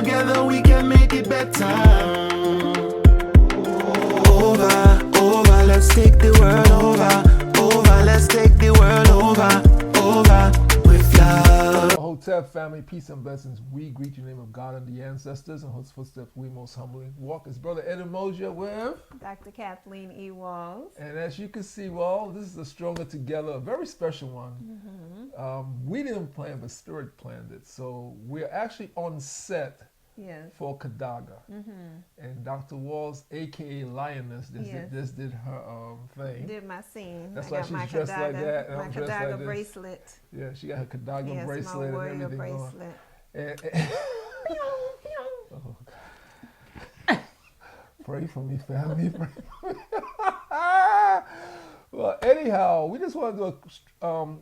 together we can make it better. Over, let's take the world over, let's take the world over with love. Hotep family, peace and blessings. We greet you in the name of God and the ancestors, and whose footsteps we most humbly walk. His brother Ed Emoja with Dr. Kathleen E. Walls. And as you can see, this is a Stronger Together, a very special one. We didn't plan, but Spirit planned it. So we're actually on set for Kadaga. And Dr. Walls, a.k.a. Lioness, this did her thing. Did my scene. That's I why got she's my dressed Kadaga, like that. And my I'm dressed Kadaga like this. bracelet. Yeah, she got her Kadaga bracelet my warrior and everything bracelet. on. Oh, God. Pray for me, family. Pray for me. Well, anyhow, we just want to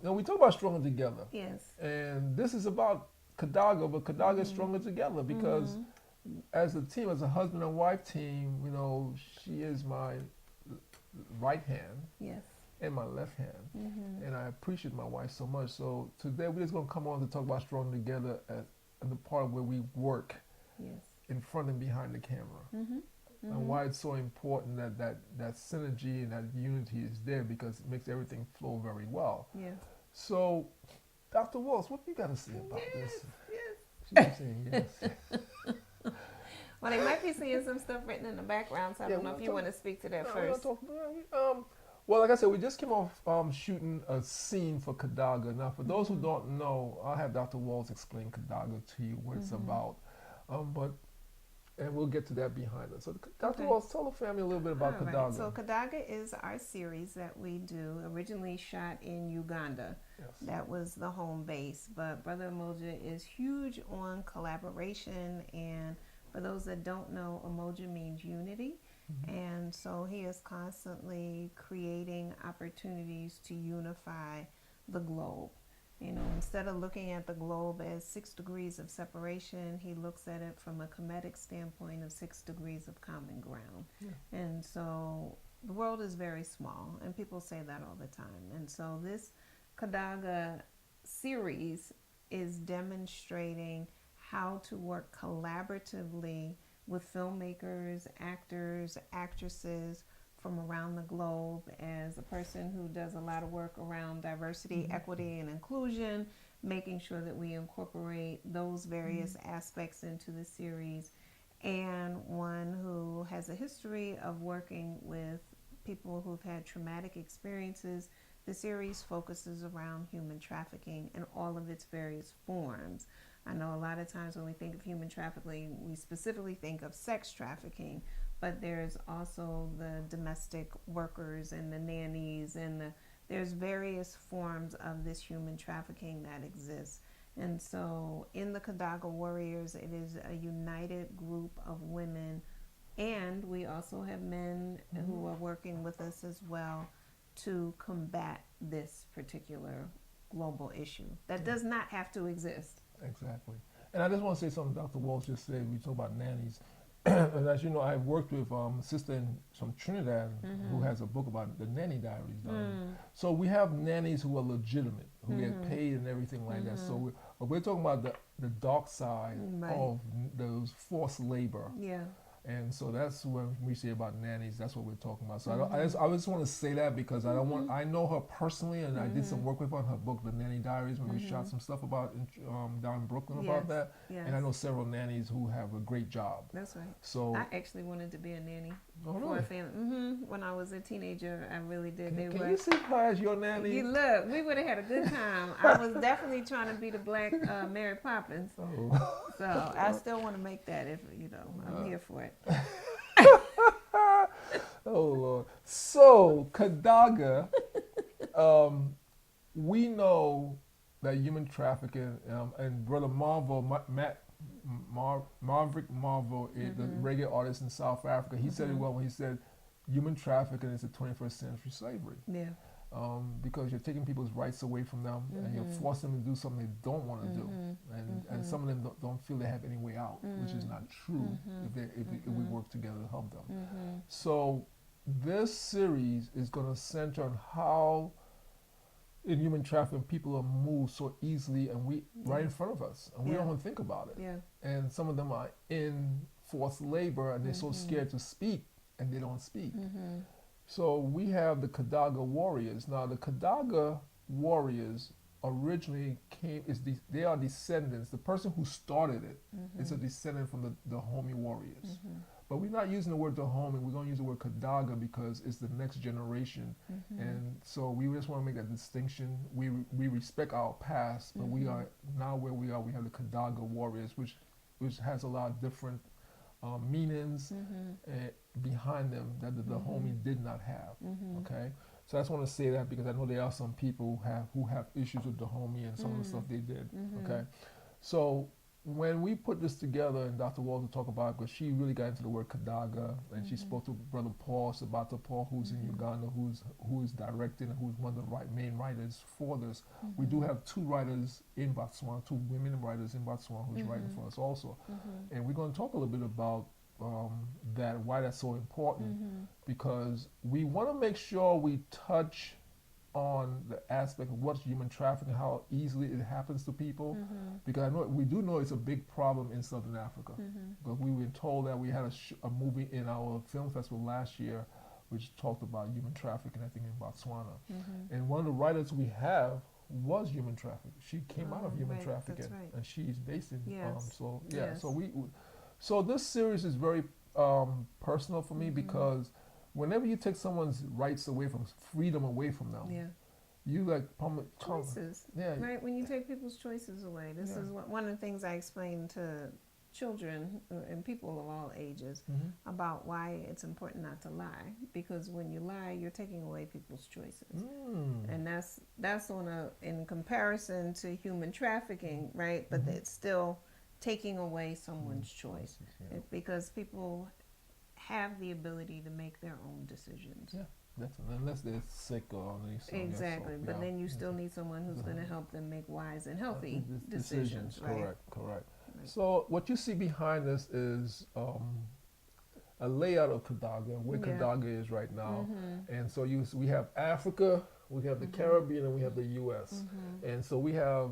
do we talk about Stronger Together. Yes. And this is about Kadaga, but Kadaga is Stronger Together because as a team, as a husband and wife team, she is my right hand. Yes. And my left hand. And I appreciate my wife so much. So today we're just going to come on to talk about Stronger Together at the part where we work in front and behind the camera. And why it's so important that synergy and that unity is there, because it makes everything flow very well. Yeah. So, Dr. Walls, what you got to say about this? Yes. She's saying yes. Well, they might be seeing some stuff written in the background, so I don't know if you want to speak to that first. Well, like I said, we just came off shooting a scene for Kadaga. Now, for those who don't know, I'll have Dr. Walls explain Kadaga to you, what it's about. And we'll get to that behind us. So, Dr. Walls, tell the family a little bit about Kadaga. Right. So, Kadaga is our series that we do, originally shot in Uganda. Yes. That was the home base. But Brother Emoja is huge on collaboration. And for those that don't know, Emoja means unity. And so he is constantly creating opportunities to unify the globe. Instead of looking at the globe as 6 degrees of separation, he looks at it from a comedic standpoint of 6 degrees of common ground. And so the world is very small, and people say that all the time. And so this Kadaga series is demonstrating how to work collaboratively with filmmakers, actors, actresses from around the globe. As a person who does a lot of work around diversity, equity, and inclusion, making sure that we incorporate those various aspects into the series, and one who has a history of working with people who've had traumatic experiences. The series focuses around human trafficking in all of its various forms. I know a lot of times when we think of human trafficking, we specifically think of sex trafficking, but there's also the domestic workers and the nannies, and there's various forms of this human trafficking that exists. And so in the Kadaga Warriors, it is a united group of women, and we also have men who are working with us as well to combat this particular global issue that does not have to exist. Exactly. And I just want to say something Dr. Walsh just said. We talk about nannies. And as you know, I've worked with a sister from Trinidad who has a book about the nanny diaries. So we have nannies who are legitimate, who get paid and everything like that. So we're talking about the dark side of those forced labor. Yeah. And so that's when we say about nannies, that's what we're talking about. So I just want to say that because I don't want, I know her personally, and I did some work with her on her book, The Nanny Diaries, when we shot some stuff about down in Brooklyn about that. Yes. And I know several nannies who have a great job. That's right. So I actually wanted to be a nanny for a family. When I was a teenager, I really did. Can you see her as your nanny? You look, we would have had a good time. I was definitely trying to be the black Mary Poppins. So I still want to make that if, I'm here for it. Oh, Lord. So, Kadaga, we know that human trafficking, and Brother Marvel, Maverick Marvel, the reggae artist in South Africa, he said it well when he said, human trafficking is the 21st century slavery. Yeah. Because you're taking people's rights away from them and you're forcing them to do something they don't want to do. And some of them don't feel they have any way out, which is not true if we work together to help them. So this series is going to center on how in human trafficking, people are moved so easily, and we right in front of us, and we Yeah. don't even think about it. Yeah. And some of them are in forced labor, and they're so scared to speak, and they don't speak. So we have the Kadaga warriors. Now the Kadaga warriors originally they are descendants. The person who started it is a descendant from the Dahomey warriors. But we're not using the word Dahomey. We're going to use the word Kadaga because it's the next generation, and so we just want to make that distinction. We respect our past, but we are now where we are. We have the Kadaga warriors, which has a lot of different meanings behind them that the Dahomey did not have. Okay, so I just want to say that because I know there are some people who have issues with Dahomey and some of the stuff they did. Okay, so when we put this together, and Dr. Walter talked about it, because she really got into the word Kadaga, and she spoke to Brother Paul, Sabata Paul, who's in Uganda, who is directing, and who's one of the main writers for this. We do have two writers in Botswana, two women writers in Botswana who's writing for us also. And we're going to talk a little bit about that, why that's so important, because we want to make sure we touch on the aspect of what's human trafficking, how easily it happens to people, because we do know it's a big problem in Southern Africa. Because we were told that we had a movie in our film festival last year which talked about human trafficking, I think, in Botswana. And one of the writers we have was human trafficking. She came out of human trafficking, and she's based in. So this series is very personal for me because whenever you take someone's rights away from freedom away from them, you like choices. Right, when you take people's choices away, this is one of the things I explain to children and people of all ages about why it's important not to lie, because when you lie, you're taking away people's choices, and that's in comparison to human trafficking, right? But it's still taking away someone's choice, because people have the ability to make their own decisions. Unless they're sick or anything. Exactly, but then you still need someone who's going to help them make wise and healthy decisions. Right? Correct. So what you see behind us is a layout of Kadaga, where Kadaga is right now. And so we have Africa, we have the Caribbean, and we have the U.S. And so we have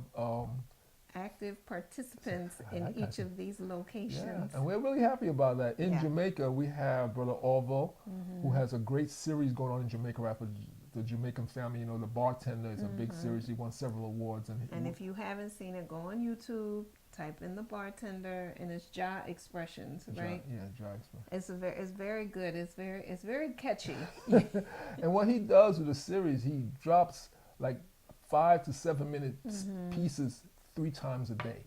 active participants in each of these locations. And we're really happy about that. In Jamaica, we have Brother Orville, who has a great series going on in Jamaica, after the Jamaican family. You know, The Bartender is a big series. He won several awards. And if you haven't seen it, go on YouTube, type in The Bartender, and it's Ja Expressions, right? Ja Expressions. It's very good. It's very catchy. And what he does with the series, he drops like 5 to 7 minute pieces 3 times a day.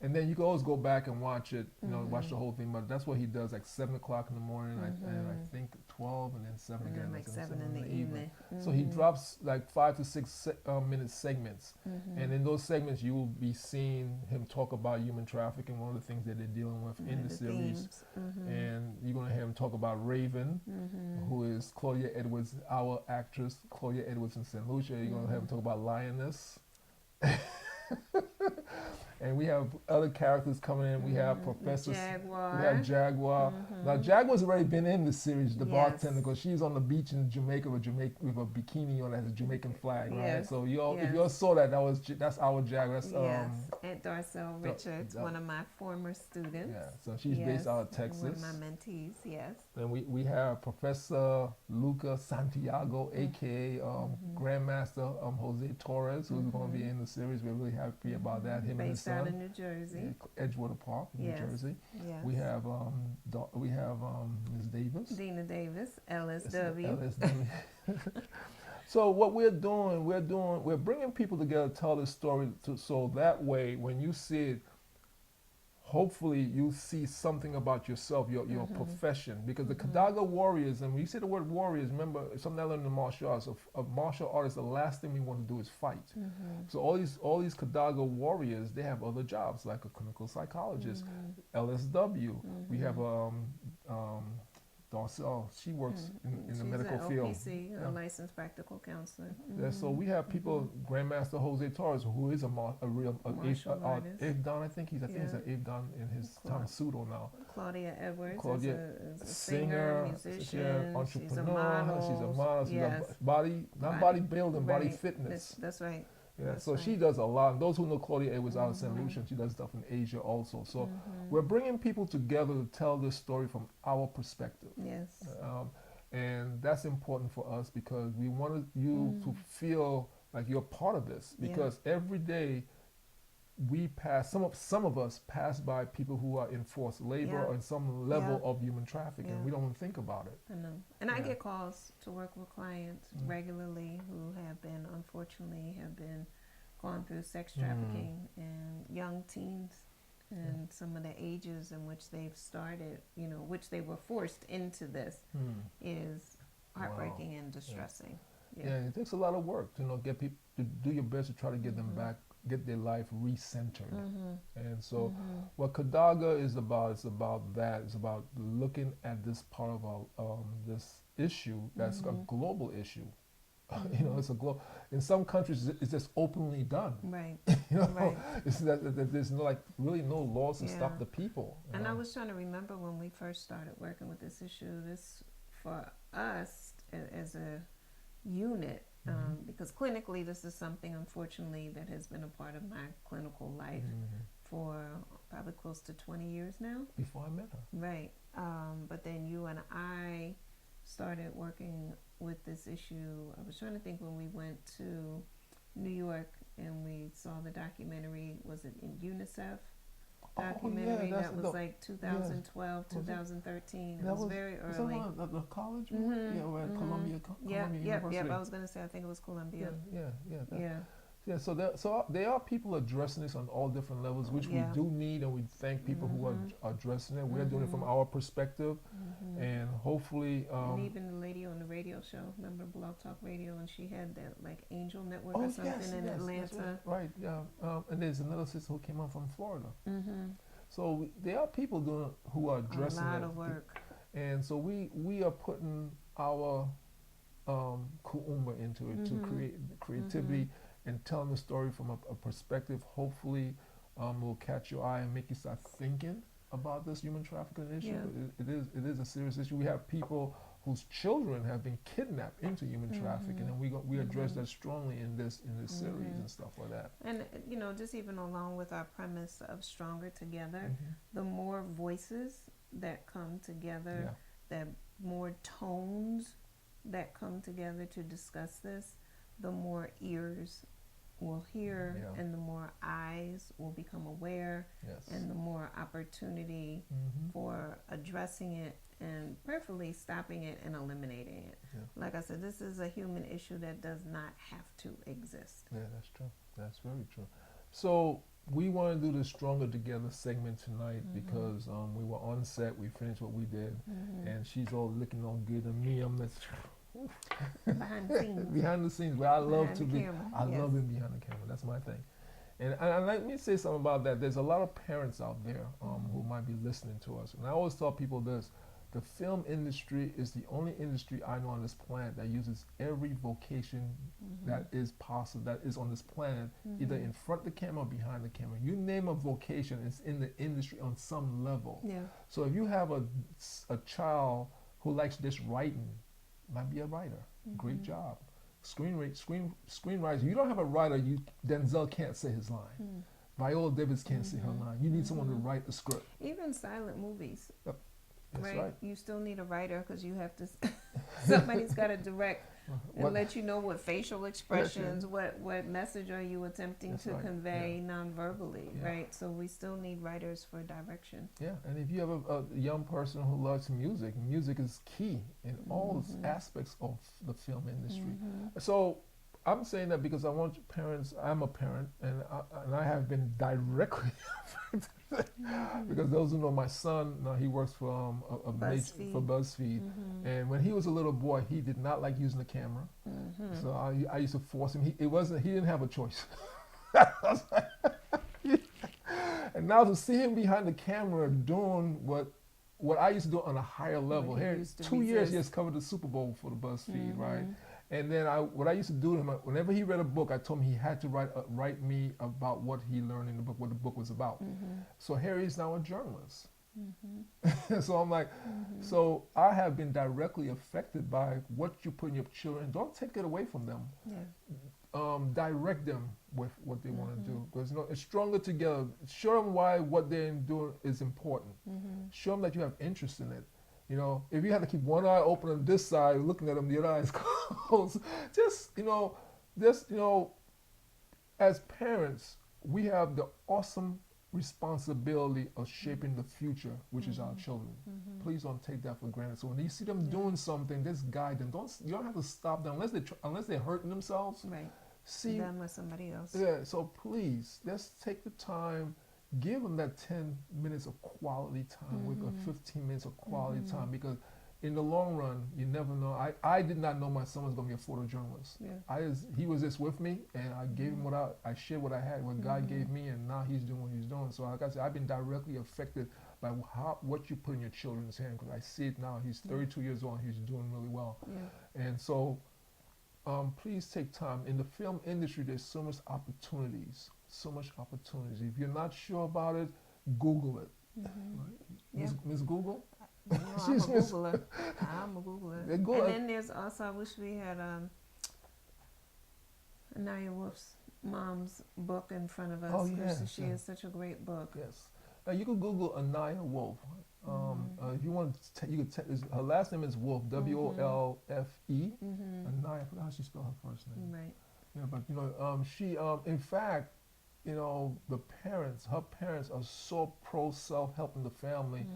And then you can always go back and watch it, watch the whole thing. But that's what he does, like 7 o'clock in the morning, and I think 12, and then 7 and again. Then like 7 in the evening. So he drops like 5 to 6 minute segments. And in those segments, you will be seeing him talk about human trafficking, one of the things that they're dealing with in the series. And you're going to hear him talk about Raven, who is Claudia Edwards, our actress, Claudia Edwards in St. Lucia. You're going to have him talk about Lioness. And we have other characters coming in. We have Professor Jaguar. We have Jaguar. Now Jaguar's already been in the series, the bartender, because she's on the beach in Jamaica with a bikini on that has a Jamaican flag, right? So if you all saw that's our Jaguar. That's Aunt Darcel Richards, one of my former students. So she's based out of Texas. One of my mentees, Then we have Professor Luca Santiago, aka Grandmaster Jose Torres, who's going to be in the series. We're really happy about that. Him and his son. Out of New Jersey, Edgewater Park, New Jersey. We have Ms. Davis, Dina Davis, LSW. So what we're doing, we're bringing people together to tell this story, so that way when you see it, hopefully you see something about yourself, your profession. Because the Kadaga warriors, and when you say the word warriors, remember something I learned in martial arts. Of martial artists, the last thing we want to do is fight. So all these Kadaga warriors, they have other jobs, like a clinical psychologist, LSW. We have Darcel, she works in the She's medical an field. OPC, Yeah. a licensed practical counselor. Yeah, so we have people, Grandmaster Jose Torres, who is a real Martial artist. Abe Don, I think he's Yeah. an Abe Don in his Claude. pseudo now. Claudia Edwards Claudia, is a singer, musician, entrepreneur, she's a model. she's Yes. a body, not bodybuilding, body Right. fitness. That's right. Yeah, That's so she right. does a lot. And those who know Claudia Edwards out of St. Lucia, she does stuff in Asia also. So we're bringing people together to tell this story from our perspective. Yes. And that's important for us because we wanted you to feel like you're part of this. Because every day we pass, some of us pass by people who are in forced labor or in some level of human trafficking. Yeah. We don't even think about it. I know. And I Yeah. get calls to work with clients regularly who unfortunately have been gone through sex trafficking and young teens and some of the ages in which they've started, which they were forced into this is heartbreaking and distressing. Yeah, it takes a lot of work to get people to do your best to try to get them back, get their life recentered. And so what Kadaga is about, it's about that. It's about looking at this part of our this issue that's a global issue. It's a global. In some countries, it's just openly done. Right. Right. It's that there's really no laws to stop the people. And I was trying to remember when we first started working with this issue. This for us as a unit, because clinically this is something, unfortunately, that has been a part of my clinical life for probably close to 20 years now. Before I met her. Right. But then you and I started working with this issue. I was trying to think when we went to New York and we saw the documentary, was it in UNICEF? Documentary that was like 2012, 2013. It was very early. Was that the college one? Yeah, we're at Columbia University. Yeah. I was going to say, I think it was Columbia. Yeah, so there are people addressing this on all different levels, which we do need, and we thank people who are addressing it. We're doing it from our perspective, and hopefully. And even the lady on the radio show, remember Blog Talk Radio, and she had that like Angel Network or something in Atlanta. Right, yeah. And there's another sister who came out from Florida. So there are people who are addressing a lot it. of work. And so we are putting our kuumba into it to create creativity. And telling the story from a perspective, hopefully, will catch your eye and make you start thinking about this human trafficking issue. Yeah. It is a serious issue. We have people whose children have been kidnapped into human trafficking, and we address that strongly in this series and stuff like that. And just even along with our premise of stronger together, the more voices that come together, the more tones that come together to discuss this, the more ears will hear and the more eyes will become aware and the more opportunity for addressing it and prayerfully stopping it and eliminating it. Like I said, this is a human issue that does not have to exist. Yeah, that's true. That's very true. So we want to do the Stronger Together segment tonight because we were on set, we finished what we did, and she's all looking all good, and me, I'm just behind the scenes. Behind the scenes, where I love to be. I Yes. love being behind the camera. That's my thing. And let me say something about that. There's a lot of parents out there who might be listening to us. And I always tell people this. The film industry is the only industry I know on this planet that uses every vocation that is possible, that is on this planet, either in front of the camera or behind the camera. You name a vocation, it's in the industry on some level. Yeah. So if you have a child who likes just writing, might be a writer. Great job. Screenwriter. You don't have a writer, Denzel can't say his line. Viola Davis can't say her line. You need someone to write the script. Even silent movies. That's right. You still need a writer because you have to. Somebody's got to direct and let you know what facial expressions, what message are you attempting to convey non-verbally, right? So we still need writers for direction. Yeah, and if you have a young person who loves music, music is key in all aspects of the film industry. So I'm saying that because I want parents. I'm a parent, and I have been directly affected. Because those who know my son, he works for BuzzFeed, and when he was a little boy, he did not like using the camera. So I used to force him. He didn't have a choice. And now to see him behind the camera doing what what I used to do on a higher level. What he Here, used to 2 years he resist. has covered the Super Bowl for the BuzzFeed, right? And then what I used to do to him, whenever he read a book, I told him he had to write me about what he learned in the book, what the book was about. So Harry's now a journalist. So I'm like, so I have been directly affected by what you put in your children. Don't take it away from them. Yeah. Direct them with what they want to do, because it's stronger together. Show them why what they're doing is important. Show them that you have interest in it. You know, if you have to keep one eye open on this side, looking at them, the other eye is closed. Just as parents, we have the awesome responsibility of shaping the future, which is our children. Please don't take that for granted. So when you see them doing something, just guide them. You don't have to stop them unless they're hurting themselves. Right. See them with somebody else. Yeah. So please, let's take the time. Give them that 10 minutes of quality time with 15 minutes of quality time, because in the long run, you never know. I did not know my son was going to be a photojournalist. Yeah. He was just with me, and I gave him I shared what I had, what God gave me, and now he's doing what he's doing. So like I said, I've been directly affected by what you put in your children's hand, because I see it now. He's 32 years old, and he's doing really well. Yeah. And so please take time. In the film industry, there's so much opportunities. If you're not sure about it, Google it. Right? Yeah. Miss Google? You know, I'm a Googler. I'm a Googler. And then there's also, I wish we had Anaya Wolf's mom's book in front of us. Oh, yes, She has such a great book. Yes. You can Google Anaya Wolf. If you want to, you could. Her last name is Wolf, W-O-L-F-E. Anaya, I forgot how she spelled her first name. Right. Yeah, but she, in fact, her parents are so pro self-helping the family.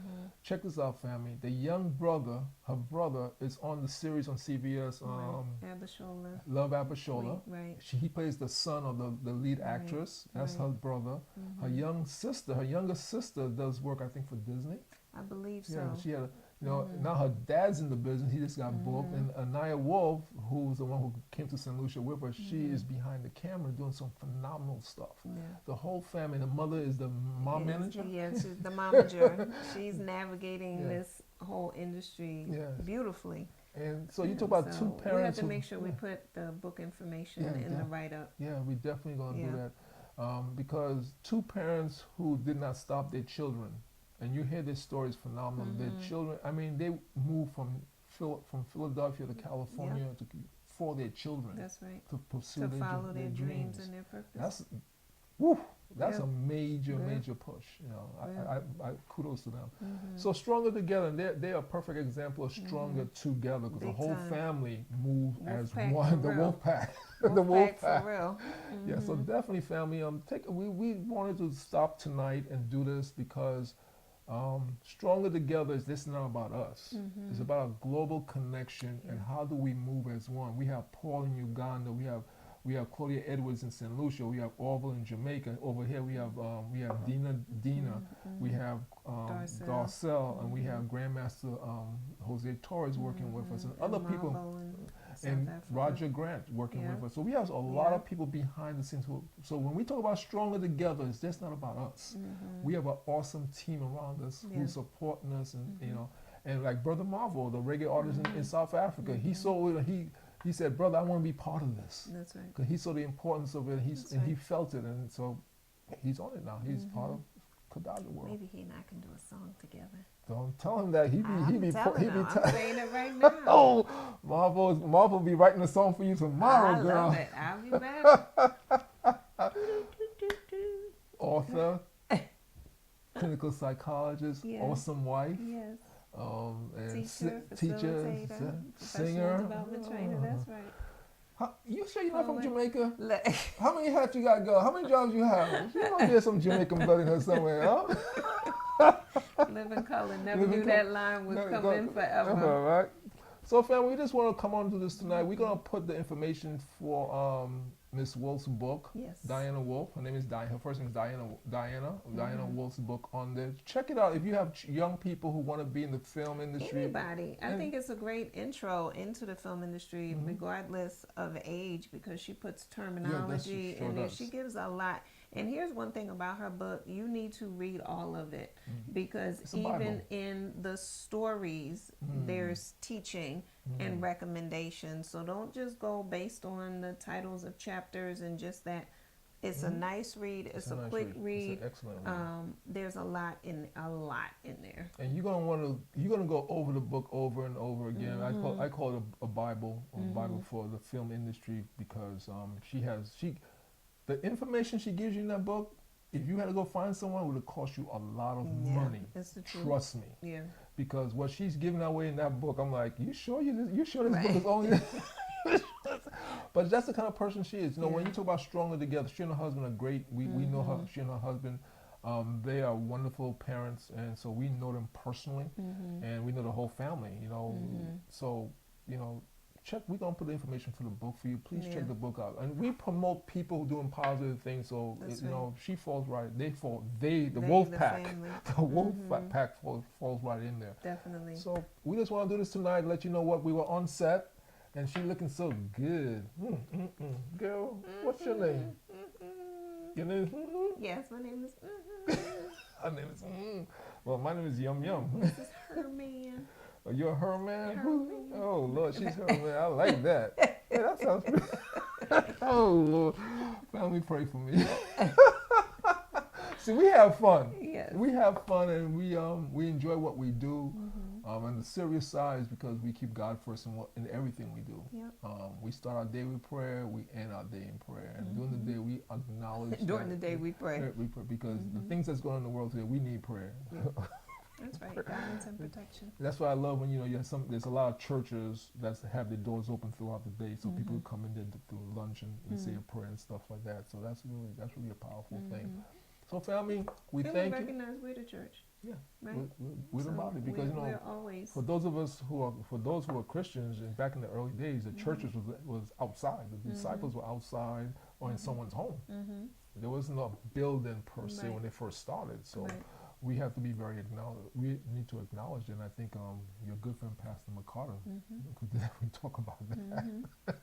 Check this out, family. The young brother, her brother, is on the series on CBS, Abishola. Love Abishola. Right. He plays the son of the lead actress. That's her brother. Her younger sister does work, I think, for Disney. I believe so. Yeah, she had now her dad's in the business. He just got booked. And Anaya Wolf, who's the one who came to St. Lucia with her, she is behind the camera doing some phenomenal stuff. Yeah. The whole family, the mother is the mom manager. Yeah, she's the momager. She's navigating this whole industry beautifully. And so you talk about two parents. We have to make sure we put the book information in the write-up. Yeah, we definitely going to do that. Because two parents who did not stop their children, and you hear this story is phenomenal. Their children, I mean, they moved from Philadelphia to California for their children. That's right. To pursue follow their dreams and their purpose. That's a major push. I kudos to them. So Stronger Together, they're a perfect example of Stronger Together, because the whole family moved as one. The wolf pack. The wolf pack. For real. Yeah, so definitely, family. We wanted to stop tonight and do this because Stronger Together is this not about us. It's about a global connection and how do we move as one. We have Paul in Uganda. We have Claudia Edwards in St. Lucia. We have Orville in Jamaica. Over here we have Dina. We have Darcel, and we have Grandmaster Jose Torres working with us, and other people, and Roger Grant working with us. So we have a lot of people behind the scenes. So when we talk about Stronger Together, it's just not about us. We have an awesome team around us who's supporting us, and and like Brother Marvel, the reggae artist in South Africa, he saw it. He said, "Brother, I want to be part of this." That's right. Because he saw the importance of it, and he felt it, and so he's on it now. He's part of Kadaga world. Maybe he and I can do a song together. Don't tell him that. I'm saying it right now. Oh, Marvel will be writing a song for you tomorrow, girl. I love it. I'll be back. Author, clinical psychologist, awesome wife. Yes. And teacher, singer, development trainer. That's right. You sure you're not from Jamaica? How many hats you got to go? How many jobs you have? You know there's some Jamaican blood in her somewhere, huh? Live in color. Never knew that line would come in forever. Right? So, family, we just want to come on to this tonight. We're going to put the information for Miss Wolf's book, Diana Wolf. Her name is Diana. Her first name is Diana Wolf's book on there. Check it out if you have young people who want to be in the film industry. Anybody. I think it's a great intro into the film industry, regardless of age, because she puts terminology in there. She gives a lot. And here's one thing about her book: you need to read all of it, because It's a even Bible. in the stories, there's teaching and recommendations. So don't just go based on the titles of chapters and just that. It's a nice read. It's a nice quick read. read. It's an excellent read. There's a lot in there. And you're gonna go over the book over and over again. I call it a Bible, Bible for the film industry, because the information she gives you in that book. If you had to go find someone, it would have cost you a lot of money. It's the truth. Trust me. Yeah. Because what she's giving away in that book, I'm like, you sure this book is only? But that's the kind of person she is. You know, when you talk about stronger together, she and her husband are great. We know her. She and her husband, they are wonderful parents, and so we know them personally, and we know the whole family. You know, so you know, we're gonna put the information for the book for you. Please check the book out, and we promote people doing positive things. So you know, she falls right. The wolf pack, family. the wolf pack falls right in there. Definitely. So we just want to do this tonight. Let you know what we were on set. And she looking so good. Girl, what's your name? Your name is Yes, my name is. Her name is Well, my name is Yum Yum. This is her man. Oh, you're her man? Her man. Oh, Lord, she's her man. I like that. Hey, that sounds pretty. Oh, Lord. Family, pray for me. See, we have fun. Yes. We have fun, and we enjoy what we do. And the serious side is because we keep God first in everything we do. Yep. We start our day with prayer. We end our day in prayer. And during the day, we acknowledge. During the day, we pray. We pray because the things that's going on in the world today, we need prayer. Yeah. That's right. Guidance and protection. That's why I love when there's a lot of churches that have their doors open throughout the day, so people come in there to do lunch and say a prayer and stuff like that. So that's really a powerful thing. So family, we and thank we you. recognize we're the church. Yeah, right. We're the body, because we're always, for those who are Christians, and back in the early days, the churches was outside. The disciples were outside or in someone's home. There wasn't a building per se when they first started. So we have to be we need to acknowledge it. And I think your good friend Pastor McCarter, we talk about that.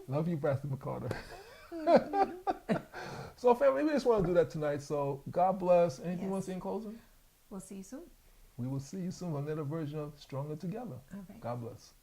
Love you, Pastor McCarter. So family, we just want to do that tonight. So God bless. Anything you want to say in closing? We'll see you soon. We will see you soon on another version of Stronger Together. All right. God bless.